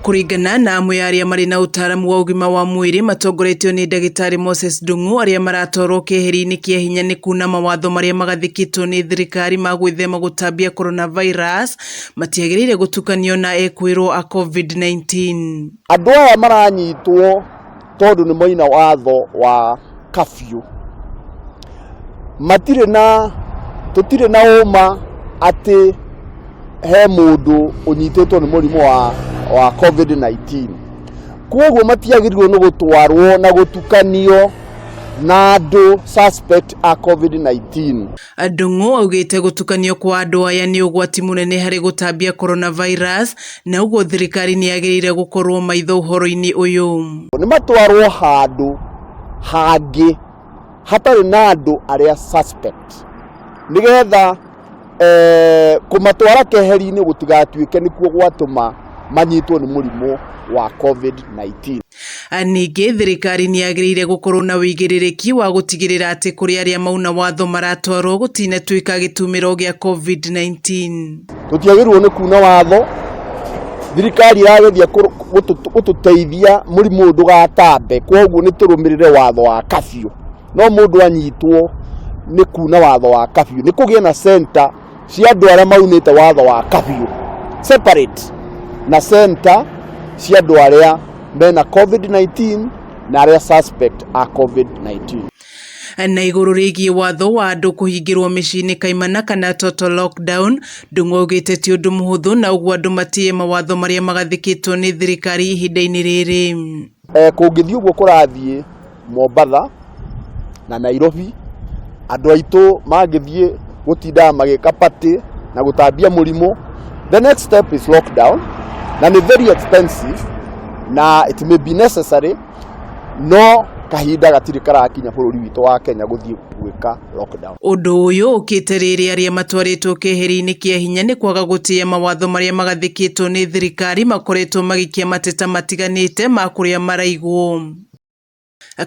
Kuringana na amwe aria mari na utaaramu wa ugima wa mwiri matongoretio ni ndagitari Moses Ndung'u aria maratorwo keheri-ini kia hinya ni kuna mawatho maria magathikitwo ni thirikari ma gwithema gutambia coronavirus matiagirire gutukanio na ekwirwo a COVID-19. Andu aya maranyitwo tondu ni moina watho wa curfew. Tutire na uma ati he mundu unyitetwo ni murimu wa COVID-19. Kwoguo matiagirirwo no gutwarwo na gutukanio na andu suspect a COVID-19. Ndung'u augite gutukanio kwa andu aya ni ugwati munene hari gutambia coronavirus na uguo thirikari ni yagirire gukorwo maitho uhoro-ini uyu. Ni matwarwo handu hangi hatari na andu aria suspect nigetha kumatwara keheri-ini gutigatuike nikuo gwatuma manyitwo ni murimu wa COVID-19. Ningi thirikari ni yagirire gukorwo na wigiririki wa gutigirira ati kuri aria mauna watho maratwarwo gutinatuika gitumiro gia COVID-19. Tutiagirwo ni kuna watho, thirikari iragethia gututeithia murimu ndugatambe, kwoguo ni turumirire watho wa curfew. No mundu anyitwo ni kuna watho wa curfew, ni kugie na center cia andu aria maunite watho wa curfew separate na center cia andu aria mena COVID-19 na aria suspect a COVID-19. Na iguru rigie watho wa andu kuhingirwo micini kaimana kana total lockdown, Ndung'u augite ti undu muhuthu na uguo andu matie mawatho maria magathikitwo ni thirikari ihinda-ini riri. Kungithii uguo kurathie Mombatha na Nairobi, andu aitu magithie gutinda magika party na gutambia murimu, the next step is lockdown, na ni very expensive na it may be necessary, no kahinda gatiri karakinya bururi witu wa Kenya guthii gwika lockdown. Undu uyu ukite riri aria matwaritwo keheri-ini kia hinya ni kwaga gutia mawatho maria magathikitwo ni thirikari makoretwo magikia mateta matiganite ma kuria maraigwo.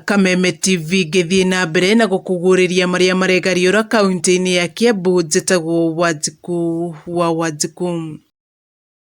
Kameme TV githie na mbere na gukuguriria maria maregariura kaunti-ini ya Kiambu, njitagwo Wanjiku wa Wanjiku.